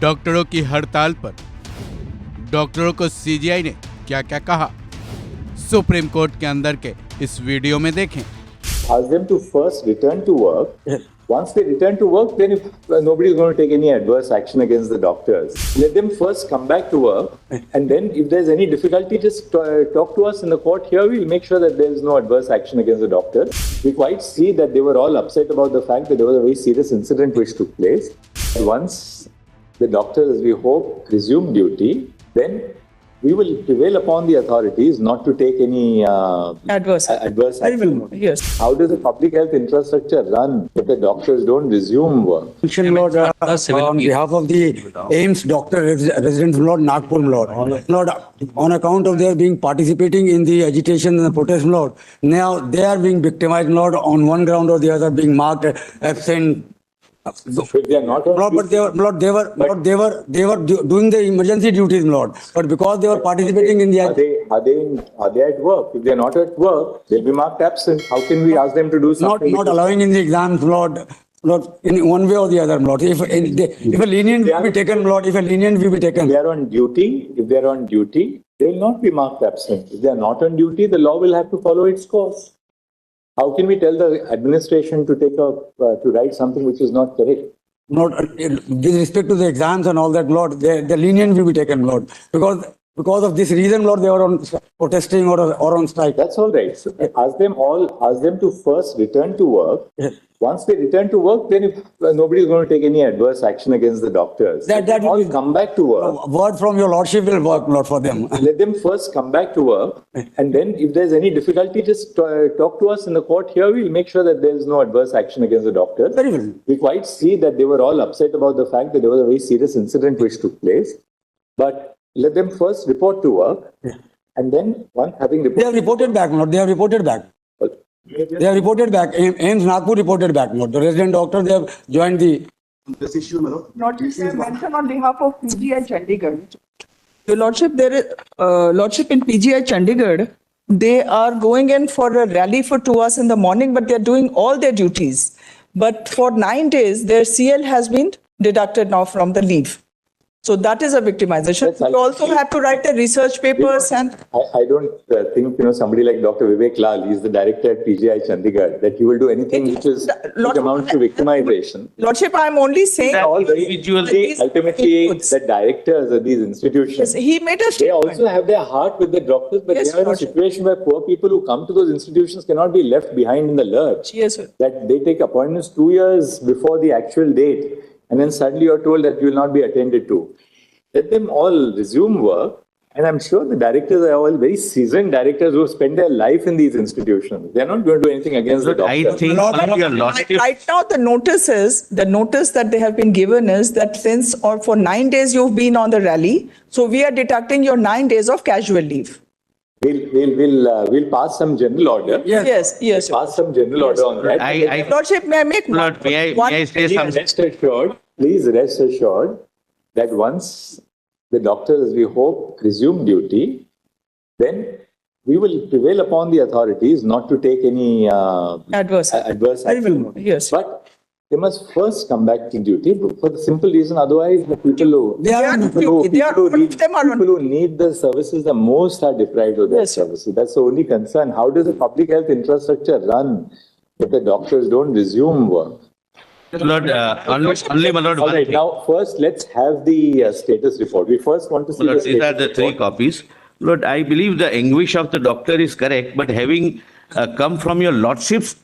डॉक्टरों की हड़ताल पर डॉक्टरों को सीजीआई ने क्या क्या कहा, सुप्रीम कोर्ट के अंदर के इस वीडियो में देखें। Ask them to first return to work. Once they return to work, then if nobody is going to take any adverse action against the doctors. Let them first come back to work, and then if there's any difficulty, just talk to us in the court here. We'll make sure that there is no adverse action against the doctors. We quite see that they were all upset about the fact that there was a very serious incident which took place. Once the doctors, we hope, resume duty, then we will prevail upon the authorities not to take any adverse action. Yes. How does the public health infrastructure run if the doctors don't resume work? Lord, on behalf of the AIMS doctor residents, Lord, Nagpur, Lord, on account of their being participating in the agitation and the protest, Lord, now they are being victimized, Lord, on one ground or the other, being marked absent. If they are not on Lord, but they were doing the emergency duties, Lord. But because they were participating in the are they at work? If they are not at work, they'll be marked absent. How can we ask them to do something? not allowing in the exams, Lord, in one way or the other, Lord. If a lenient will be taken, Lord, if a lenient will be taken. If they are on duty, they will not be marked absent. If they are not on duty, the law will have to follow its course. How can we tell the administration to to write something which is not correct? Lord, with respect to the exams and all that, Lord, the lenient will be taken, Lord, because of this reason, Lord, they were on protesting or on strike. That's all right. So ask them to first return to work. Once they return to work, then if nobody is going to take any adverse action against the doctors, that all will come back to work. Word from your Lordship will work, Lord, for them. Let them first come back to work, and then if there's any difficulty, just talk to us in the court here. We'll make sure that there is no adverse action against the doctors. Very well. We quite see that they were all upset about the fact that there was a very serious incident which took place. But let them first report to work, and then having reported, they have reported back, Lord. They have reported back. They have reported back. AIMS Nagpur reported back, Lord. The resident doctor, they have joined This issue, my lord. Lordship, I mentioned on behalf of PGI Chandigarh. Your Lordship, Lordship in PGI Chandigarh, they are going in for a rally for 2 hours in the morning, but they are doing all their duties. But for 9 days, their CL has been deducted now from the leave. So that is a victimization. You also have to write the research papers and... I don't think, somebody like Dr. Vivek Lal, he's the director at PGI Chandigarh, that he will do anything which amounts to victimization. Lordship, I'm only saying... All ultimately, the directors of these institutions, yes, he made a they also have their heart with the doctors, but yes, they are in a situation where poor people who come to those institutions cannot be left behind in the lurch. Yes, sir. That they take appointments 2 years before the actual date, and then suddenly you're told that you will not be attended to. Let them all resume work, and I'm sure the directors are all very seasoned directors who spend their life in these institutions. They're not going to do anything against the doctors. I think Right now, the notice that they have been given is that since or for 9 days you've been on the rally, so we are deducting your 9 days of casual leave. We'll pass some general order. Yes. Pass some general order on that. Lordship, may I make Lord, may I say something? Please rest assured that once the doctors, we hope, resume duty, then we will prevail upon the authorities not to take any adverse action. Yes. But they must first come back to duty for the simple reason, otherwise the people who need the services the most are deprived of their services. That's the only concern. How does the public health infrastructure run if the doctors don't resume work? Lord, only my lord. All right, now first let's have the status report. We first want to see Lord, the these are the 3 copies. Lord, I believe the anguish of the doctor is correct, but having come from your lordships,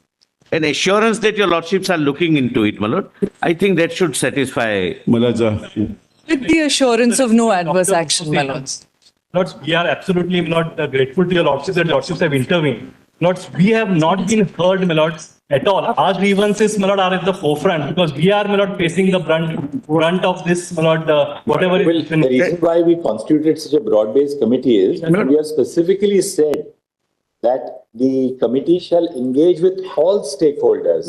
an assurance that your lordships are looking into it, my lord, I think that should satisfy. Malaja. With the assurance of no adverse action, my lords. Lords, we are absolutely not grateful to your lordships that lordships have intervened. Lords, we have not been heard, my lords, at all. Our grievances, my lord, are at the forefront because we are, my lord, facing the brunt of this, my lord, whatever the reason why we constituted such a broad-based committee is that we have specifically said that the committee shall engage with all stakeholders,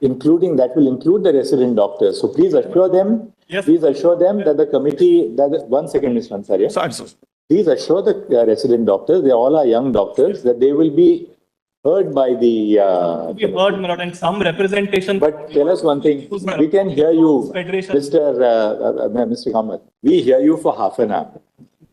including that will include the resident doctors. So please assure them. Yes. Please assure them that the committee. 1 second, Mr. Ansari. Sorry. Please assure the resident doctors, they all are young doctors, that they will be heard by the. We heard, my lord, and some representation. But tell us one thing, we can hear you, Federation. Mr. Kamath. We hear you for half an hour.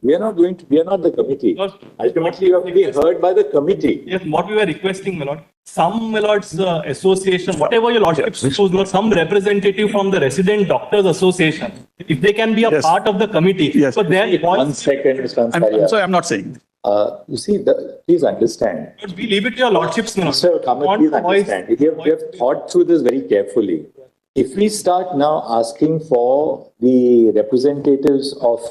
We are not the committee. Because- Ultimately, you have to be heard by the committee. Yes, what we were requesting, my lord, some, my lord's association, whatever your lordships choose, my lord, some representative from the resident doctors association, if they can be a Yes. part of the committee. Yes. But their One voice, second, Mr. I'm Ansaria. sorry, I'm not saying. You see, please understand. we leave it to your lordships, my lord. Mr. Kamath, Want please voice- understand. We have thought through this very carefully. If we start now asking for the representatives of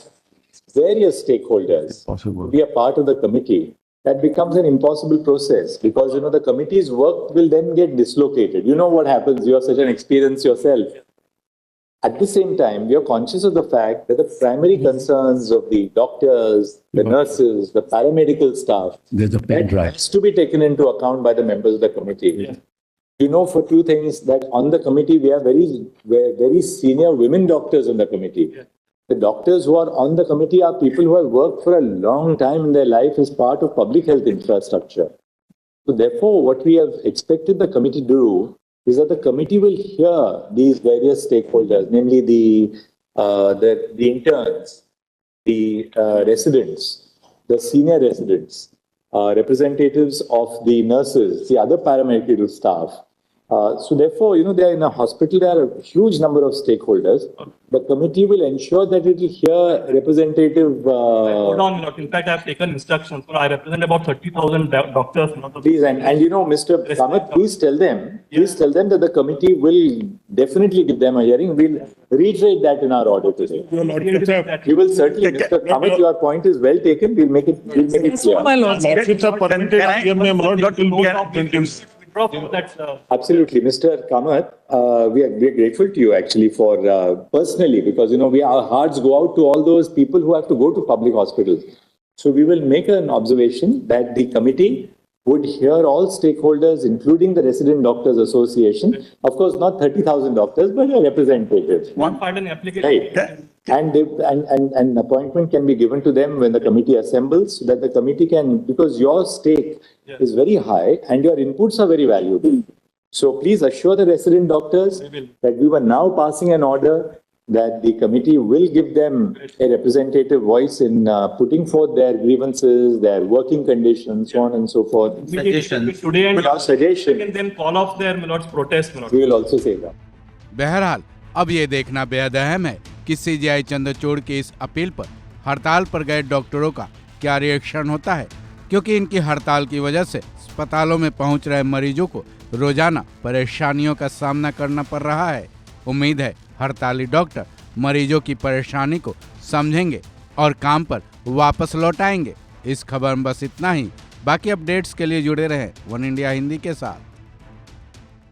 various stakeholders to be a part of the committee, that becomes an impossible process because, the committee's work will then get dislocated. You know what happens. You have such an experience yourself. At the same time, we are conscious of the fact that the primary concerns of the doctors, the nurses, the paramedical staff, that has to be taken into account by the members of the committee. You know, for two things, that on the committee, we have very senior women doctors on the committee. The doctors who are on the committee are people who have worked for a long time in their life as part of public health infrastructure. So therefore, what we have expected the committee to do is that the committee will hear these various stakeholders, namely the interns, the residents, the senior residents, representatives of the nurses, the other paramedical staff. So therefore, they are in a hospital, there are a huge number of stakeholders. The committee will ensure that it will hear representative. Hold on, my lord. In fact, I have taken instructions. So I represent about 30,000 doctors. my lord. Please, and Mr. Kamath, please tell them that the committee will definitely give them a hearing. We'll reiterate that in our order today. Your lordships have, We will certainly, Mr. Kamath, your point is well taken. We'll make it clear. My lords. lordships have permitted IMA, my lord, that will be. That's, Absolutely, Mr. Kamath, we are grateful to you actually for personally because our hearts go out to all those people who have to go to public hospitals. So we will make an observation that the committee would hear all stakeholders, including the Resident Doctors Association. Of course, not 30,000 doctors, but a representative. one part in application. Right. And an appointment can be given to them when the committee assembles so that the committee can, because your stake is very high and your inputs are very valuable. So please assure the resident doctors that we were now passing an order that the committee will give them a representative voice in putting forth their grievances, their working conditions, so on and so forth. Suggestions. Today and Our suggestion, and then call off their, my lord's protest, my lord. we will also say that. बहरहाल अब ये देखना बेहद अहम है कि CGI Chandrachud की इस अपील पर हड़ताल पर गए डॉक्टरों का क्या रिएक्शन होता है, क्योंकि इनकी हड़ताल की वजह से अस्पतालों में पहुंच रहे मरीजों को रोजाना परेशानियों का सामना करना पड़ रहा है। उम्मीद है हड़ताली डॉक्टर मरीजों की परेशानी को समझेंगे और काम पर वापस लौट आएंगे। इस खबर में बस इतना ही। बाकी अपडेट्स के लिए जुड़े रहें वन इंडिया हिंदी के साथ।